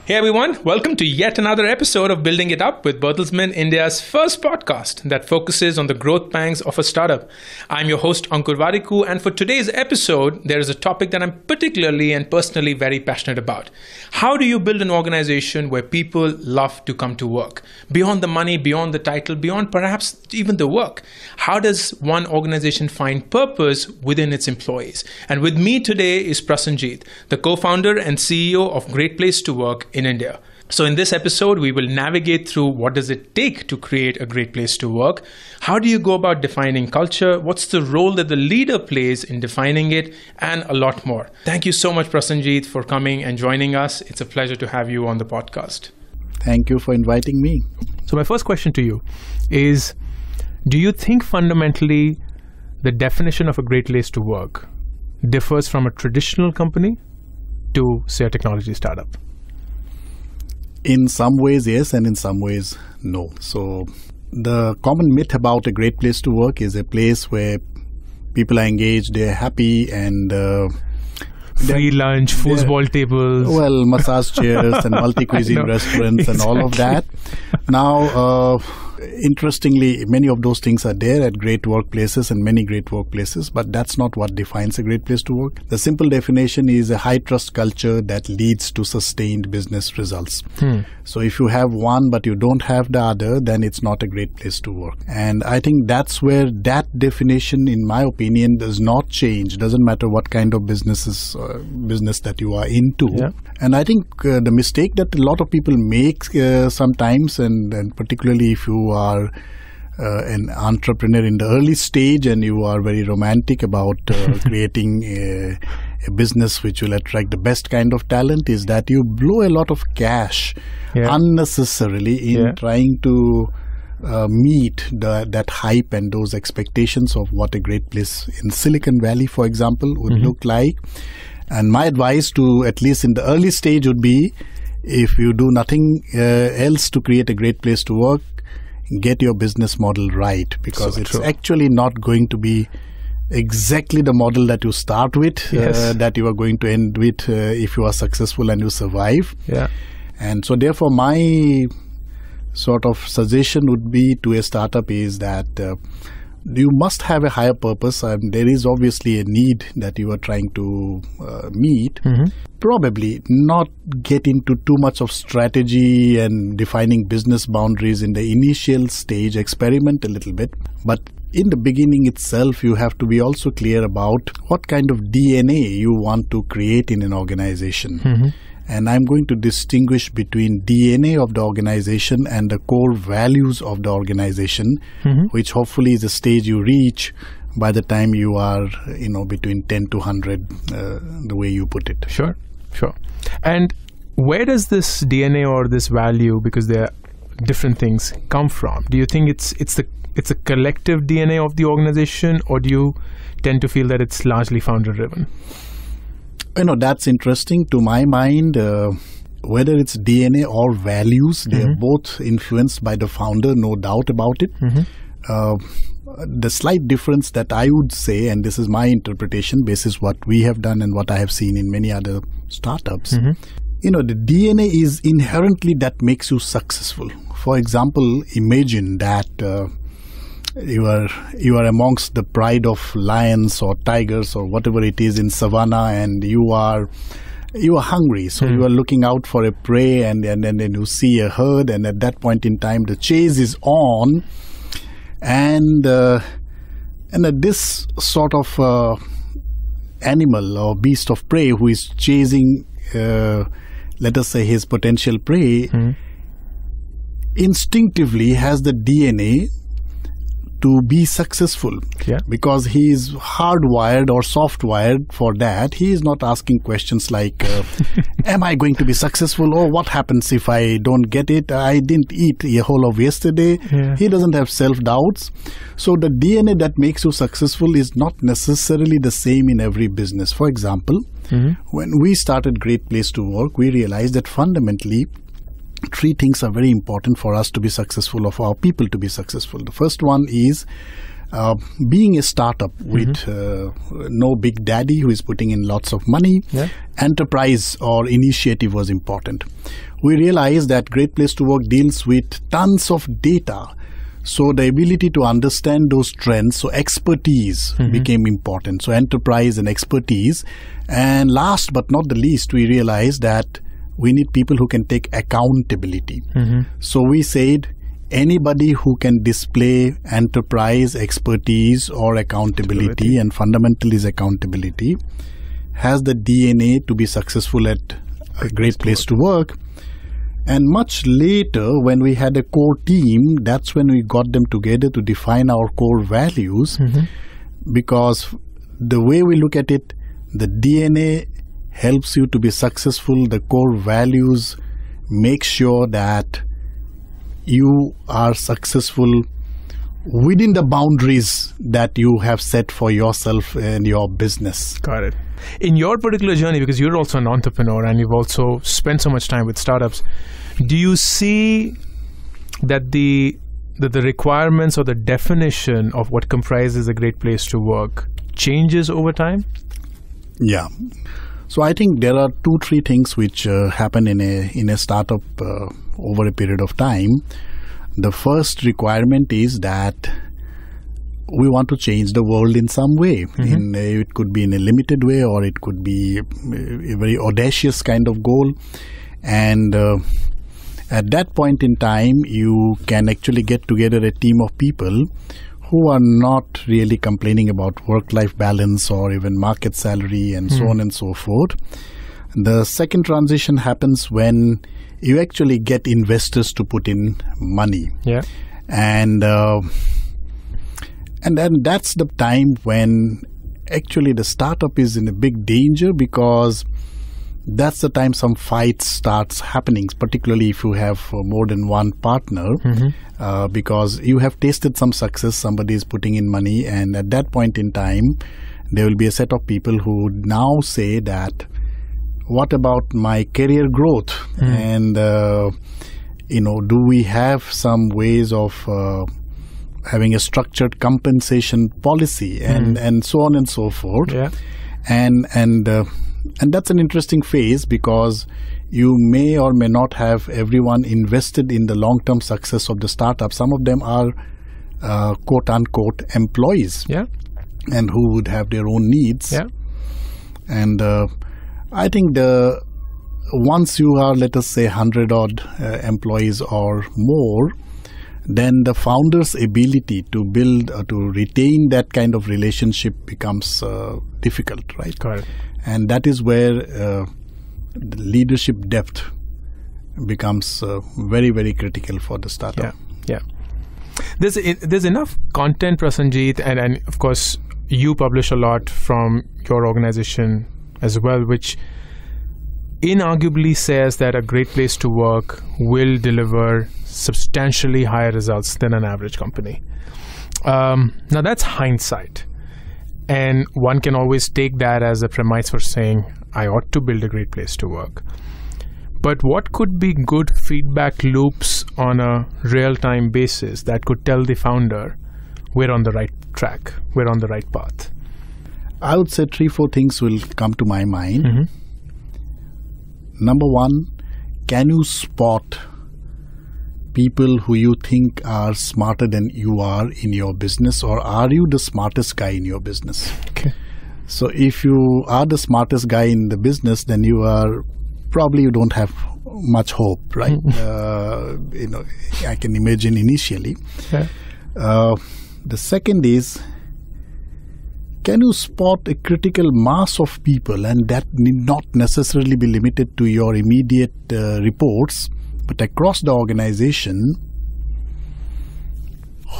Hey everyone, welcome to yet another episode of Building It Up with Bertelsmann, India's first podcast that focuses on the growth pangs of a startup. I'm your host Ankur Variku, and for today's episode, there is a topic that I'm particularly and personally very passionate about. How do you build an organization where people love to come to work? Beyond the money, beyond the title, beyond perhaps even the work. How does one organization find purpose within its employees? And with me today is Prasenjit, the co-founder and CEO of Great Place to Work in India. So in this episode, we will navigate through what does it take to create a great place to work? How do you go about defining culture? What's the role that the leader plays in defining it? And a lot more. Thank you so much, Prasenjit, for coming and joining us. It's a pleasure to have you on the podcast. Thank you for inviting me. So my first question to you is, do you think fundamentally the definition of a great place to work differs from a traditional company to, say, a technology startup? In some ways, yes, and in some ways, no. So the common myth about a great place to work is a place where people are engaged, they're happy, and free lunch, foosball tables. Well, massage chairs and multi-cuisine restaurants and all of that. Now, interestingly, many of those things are there at great workplaces and many great workplaces, but that's not what defines a great place to work. The simple definition is a high-trust culture that leads to sustained business results. So if you have one but you don't have the other, then it's not a great place to work. And I think that's where that definition, in my opinion, does not change. Doesn't matter what kind of business that you are into. Yeah. And I think the mistake that a lot of people make sometimes, and particularly if you are an entrepreneur in the early stage and you are very romantic about creating a business which will attract the best kind of talent, is that you blow a lot of cash unnecessarily in trying to meet that hype and those expectations of what a great place in Silicon Valley, for example, would look like. And my advice to, at least in the early stage, would be, if you do nothing else to create a great place to work, get your business model right, because it's actually not going to be exactly the model that you start with, that you are going to end with if you are successful and you survive. Yeah. And so therefore my sort of suggestion would be to a startup is that you must have a higher purpose. There is obviously a need that you are trying to meet. Probably not get into too much of strategy and defining business boundaries in the initial stage. Experiment a little bit. But in the beginning itself, you have to be also clear about what kind of DNA you want to create in an organization. And I'm going to distinguish between DNA of the organization and the core values of the organization, which hopefully is a stage you reach by the time you are, between 10 to 100, the way you put it. Sure. And where does this DNA or this value, because there are different things, come from? Do you think it's a collective DNA of the organization, or do you tend to feel that it's largely founder-driven? That's interesting. To my mind, whether it's DNA or values, they are both influenced by the founder, no doubt about it. The slight difference that I would say, and this is my interpretation, basis what we have done and what I have seen in many other startups, the DNA is inherently that makes you successful. For example, imagine that you are amongst the pride of lions or tigers or whatever it is in savannah, and you are hungry, so you are looking out for a prey, and then you see a herd, and at that point in time the chase is on, and this sort of animal or beast of prey who is chasing let us say his potential prey instinctively has the DNA to be successful, because he is hardwired or softwired for that. He is not asking questions like, am I going to be successful, or what happens if I don't get it? I didn't eat a whole of yesterday. He doesn't have self-doubts. So the DNA that makes you successful is not necessarily the same in every business. For example, when we started Great Place to Work, we realized that fundamentally 3 things are very important for us to be successful, or for our people to be successful. The first one is being a startup with no big daddy who is putting in lots of money, enterprise or initiative was important. We realized that Great Place to Work deals with tons of data. So the ability to understand those trends, so expertise became important. So enterprise and expertise. And last but not the least, we realized that we need people who can take accountability. So we said anybody who can display enterprise expertise or accountability, and fundamental is accountability, has the DNA to be successful at a Great Place to Work. And much later, when we had a core team, that's when we got them together to define our core values. Because the way we look at it, the DNA helps you to be successful. The core values make sure that you are successful within the boundaries that you have set for yourself and your business. Got it. In your particular journey, because you're also an entrepreneur and you've also spent so much time with startups, do you see that the requirements or the definition of what comprises a great place to work changes over time? Yeah. So I think there are 2-3 things which happen in a startup over a period of time. The first requirement is that we want to change the world in some way. It could be in a limited way, or it could be a very audacious kind of goal. And at that point in time, you can actually get together a team of people who are not really complaining about work-life balance or even market salary and so on and so forth. The second transition happens when you actually get investors to put in money. And then that's the time when actually the startup is in a big danger, because that's the time some fights starts happening, particularly if you have more than one partner, because you have tasted some success, somebody is putting in money, and at that point in time, there will be a set of people who now say that, what about my career growth? And, do we have some ways of having a structured compensation policy and so on and so forth? And that's an interesting phase, because you may or may not have everyone invested in the long-term success of the startup. Some of them are quote-unquote employees and who would have their own needs. And I think once you are, let us say, 100 odd employees or more, then the founder's ability to build or to retain that kind of relationship becomes difficult, right? Correct. And that is where the leadership depth becomes very, very critical for the startup. There's enough content, Prasenjit, and of course you publish a lot from your organization as well, which inarguably says that a great place to work will deliver substantially higher results than an average company. Now that's hindsight. And one can always take that as a premise for saying, I ought to build a great place to work. But what could be good feedback loops on a real-time basis that could tell the founder, we're on the right track, we're on the right path? I would say 3-4 things will come to my mind. Number one, can you spot people who you think are smarter than you are in your business, or are you the smartest guy in your business? Okay. So if you are the smartest guy in the business, then you don't have much hope, right? I can imagine initially. The second is, can you spot a critical mass of people, and that need not necessarily be limited to your immediate reports, but across the organization,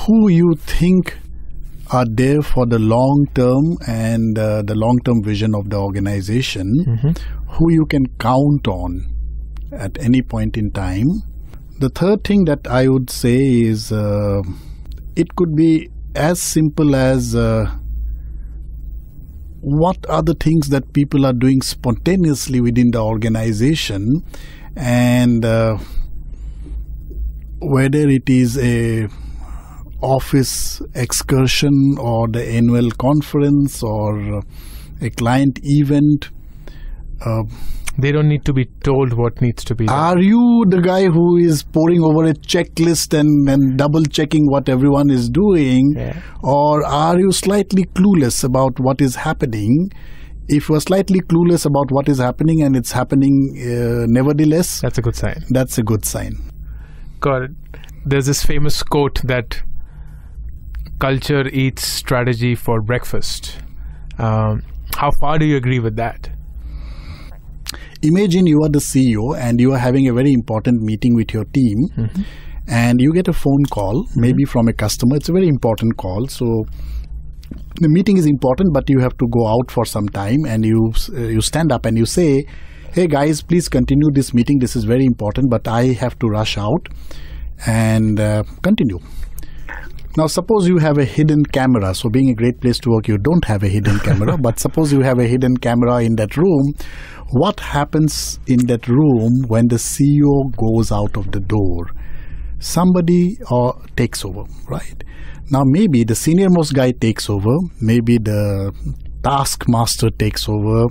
who you think are there for the long term and the long-term vision of the organization, who you can count on at any point in time. The third thing that I would say is it could be as simple as what are the things that people are doing spontaneously within the organization, and whether it is a office excursion or the annual conference or a client event. They don't need to be told what needs to be done. Are you the guy who is poring over a checklist and double checking what everyone is doing? Yeah. Or are you slightly clueless about what is happening? If you are slightly clueless about what is happening and it's happening nevertheless, that's a good sign. That's a good sign. Got it. There's this famous quote that culture eats strategy for breakfast. How far do you agree with that? Imagine you are the CEO and you are having a very important meeting with your team, and you get a phone call, maybe from a customer. It's a very important call. So the meeting is important, but you have to go out for some time, and you stand up and you say, "Hey guys, please continue this meeting. This is very important, but I have to rush out," and continue. Now, suppose you have a hidden camera. So being a great place to work, you don't have a hidden camera, but suppose you have a hidden camera in that room. What happens in that room when the CEO goes out of the door? Somebody takes over, right? Now, maybe the senior most guy takes over. Maybe the taskmaster takes over.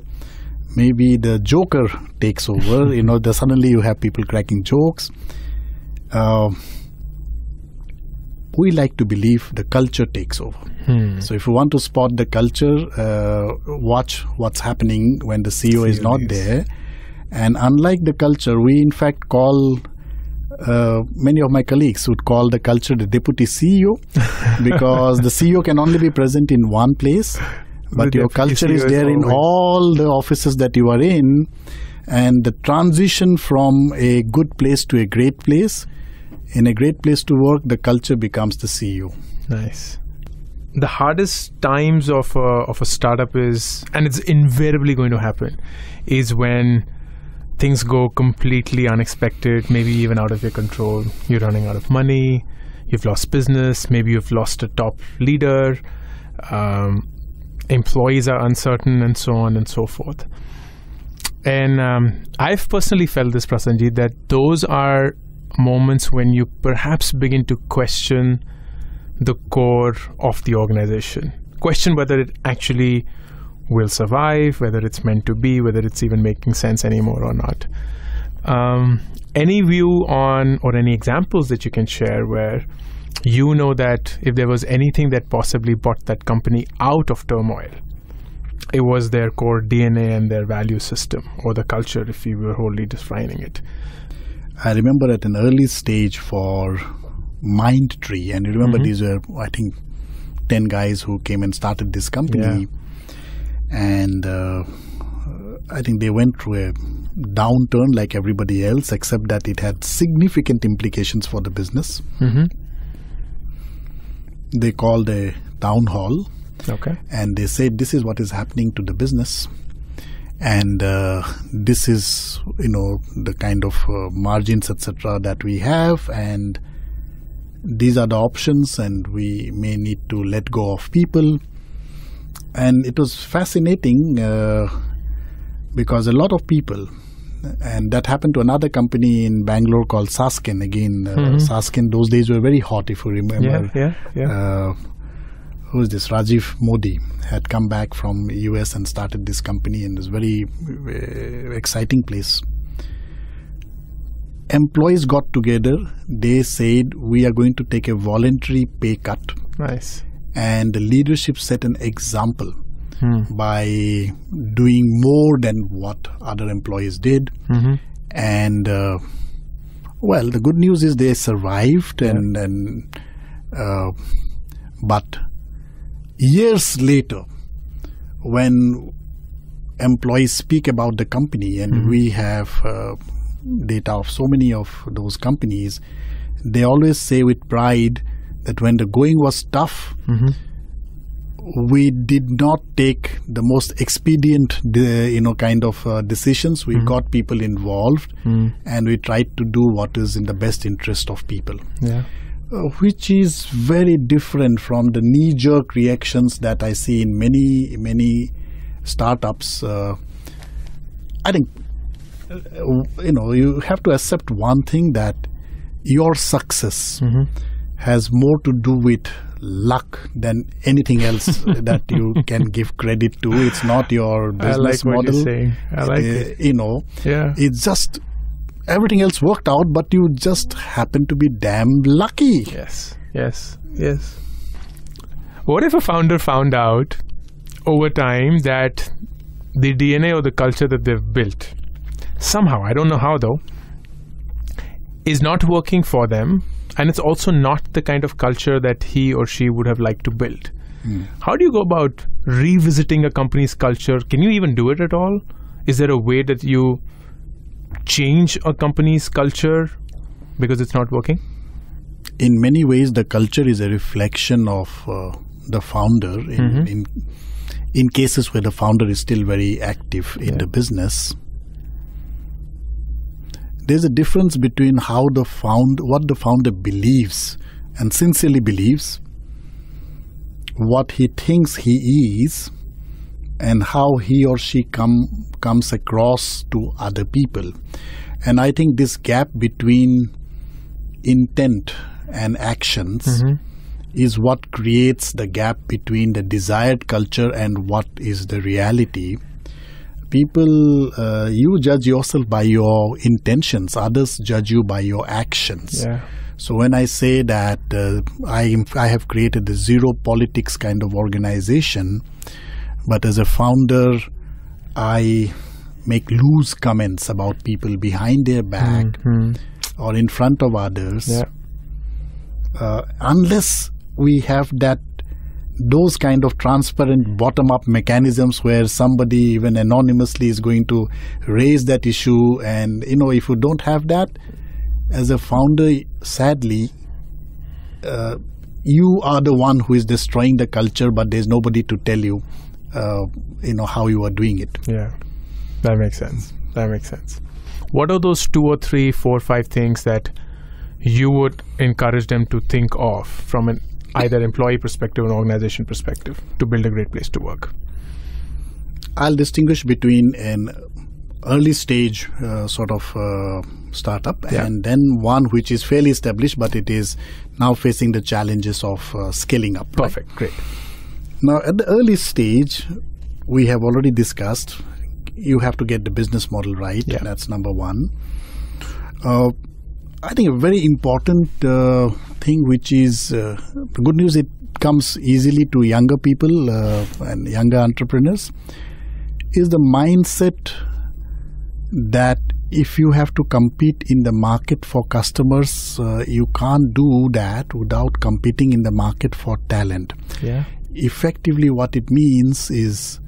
Maybe the joker takes over. Suddenly you have people cracking jokes. We like to believe the culture takes over. So if you want to spot the culture, watch what's happening when the CEO is not there. And unlike the culture, we in fact call, many of my colleagues would call the culture the deputy CEO, because the CEO can only be present in one place, but your culture is there in all the offices that you are in. And the transition from a good place to a great place, in a great place to work, the culture becomes the CEO. Nice. The hardest times of a startup is, and it's invariably going to happen, is when things go completely unexpected, maybe even out of your control. You're running out of money, you've lost business, maybe you've lost a top leader, employees are uncertain, and so on and so forth. And I've personally felt this, Prasenjit, that those are moments when you perhaps begin to question the core of the organization. Question whether it actually will survive, whether it's meant to be, whether it's even making sense anymore or not. Any view on, or any examples that you can share where you know that if there was anything that possibly brought that company out of turmoil, it was their core DNA and their value system, or the culture, if you were wholly defining it? I remember at an early stage for Mindtree, and you remember these were, I think, 10 guys who came and started this company. And I think they went through a downturn like everybody else, except that it had significant implications for the business. They called a town hall, and they said, this is what is happening to the business. And this is, the kind of margins, etc., that we have, and these are the options, and we may need to let go of people. And it was fascinating because a lot of people, and that happened to another company in Bangalore called Sasken. Again, Sasken, those days were very hot, if you remember. Who is this? Rajiv Modi had come back from US and started this company, and it was very exciting place. Employees got together. They said, we are going to take a voluntary pay cut. Nice. And the leadership set an example by doing more than what other employees did. And well, the good news is they survived, but years later, when employees speak about the company, and we have data of so many of those companies, they always say with pride that when the going was tough, we did not take the most expedient, kind of decisions. We got people involved, and we tried to do what is in the best interest of people. Which is very different from the knee-jerk reactions that I see in many startups. I think, you have to accept one thing, that your success has more to do with luck than anything else that you can give credit to. It's not your business model. I like what you're saying. I like it. It's just everything else worked out, but you just happen to be damn lucky. Yes. What if a founder found out over time that the DNA or the culture that they've built, somehow, I don't know how though, is not working for them, and it's also not the kind of culture that he or she would have liked to build? How do you go about revisiting a company's culture? Can you even do it at all? Is there a way that you change a company's culture because it's not working? In many ways, the culture is a reflection of the founder. In cases where the founder is still very active in the business, there's a difference between what the founder believes and sincerely believes, what he thinks he is, and how he or she comes across to other people. And I think this gap between intent and actions is what creates the gap between the desired culture and what is the reality. People, you judge yourself by your intentions, others judge you by your actions. So when I say that I have created the zero politics kind of organization, but as a founder, I make loose comments about people behind their back or in front of others, unless we have those kind of transparent bottom-up mechanisms where somebody even anonymously is going to raise that issue, and if you don't have that as a founder, sadly you are the one who is destroying the culture, but there's nobody to tell you how you are doing it. That makes sense. What are those 2 or 3, 4, 5 things that you would encourage them to think of from an either employee perspective or organization perspective to build a great place to work? I'll distinguish between an early stage startup and then one which is fairly established, but it is now facing the challenges of scaling up. Perfect. Great. Now, at the early stage, we have already discussed, you have to get the business model right. That's number one. I think a very important thing, which is the good news, it comes easily to younger people and younger entrepreneurs, is the mindset that if you have to compete in the market for customers, you can't do that without competing in the market for talent. Effectively, what it means is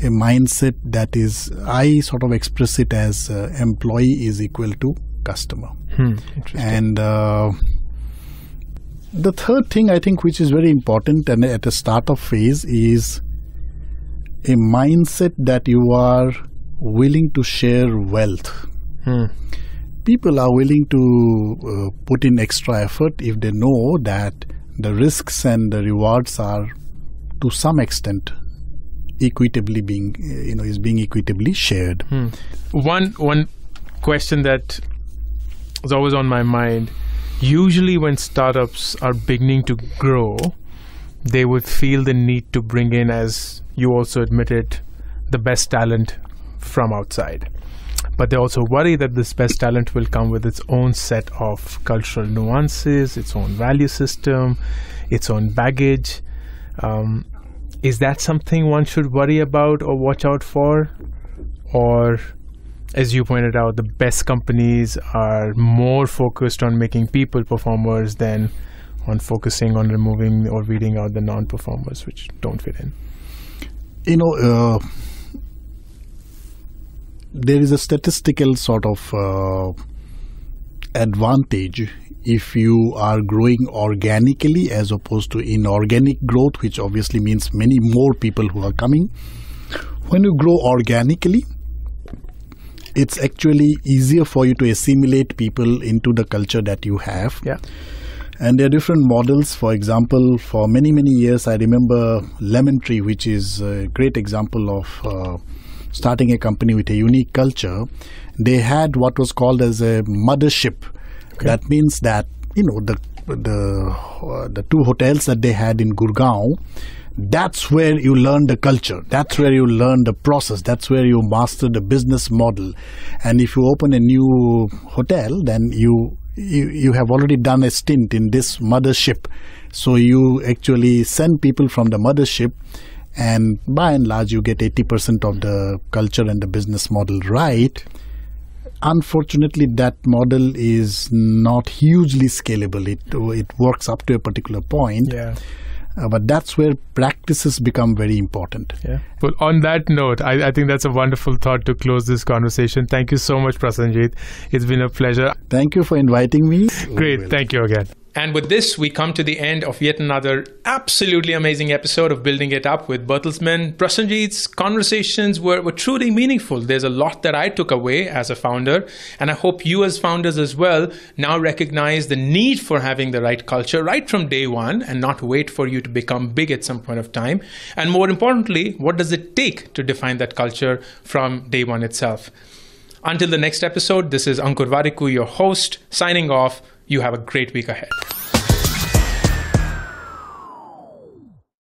a mindset that is, I sort of express it as employee is equal to customer. And the third thing I think which is very important and at the startup phase is a mindset that you are willing to share wealth. People are willing to put in extra effort if they know that the risks and the rewards are to some extent equitably being equitably shared. One question that is always on my mind, usually when startups are beginning to grow, they would feel the need to bring in, as you also admitted, the best talent from outside. But they also worry that this best talent will come with its own set of cultural nuances, its own value system, its own baggage. Is that something one should worry about or watch out for? Or, as you pointed out, the best companies are more focused on making people performers than on focusing on removing or weeding out the non-performers which don't fit in? There is a statistical sort of advantage if you are growing organically as opposed to inorganic growth, which obviously means many more people who are coming. When you grow organically, it's actually easier for you to assimilate people into the culture that you have. And there are different models. For example, for many, many years, I remember Lemon Tree, which is a great example of starting a company with a unique culture. They had what was called as a mothership. That means that, the the two hotels that they had in Gurgaon, that's where you learn the culture. That's where you learn the process. That's where you master the business model. And if you open a new hotel, then you have already done a stint in this mothership. So you actually send people from the mothership, and by and large, you get 80% of the culture and the business model right. Unfortunately, that model is not hugely scalable. It works up to a particular point. Yeah. But that's where practices become very important. Yeah. Well, on that note, I think that's a wonderful thought to close this conversation. Thank you so much, Prasenjit. It's been a pleasure. Thank you for inviting me. Great. Thank you again. And with this, we come to the end of yet another absolutely amazing episode of Building It Up with Bertelsmann. Prasenjit's conversations were truly meaningful. There's a lot that I took away as a founder, and I hope you as founders as well now recognize the need for having the right culture right from day one and not wait for you to become big at some point of time. And more importantly, what does it take to define that culture from day one itself? Until the next episode, this is Ankur Variku, your host, signing off. You have a great week ahead.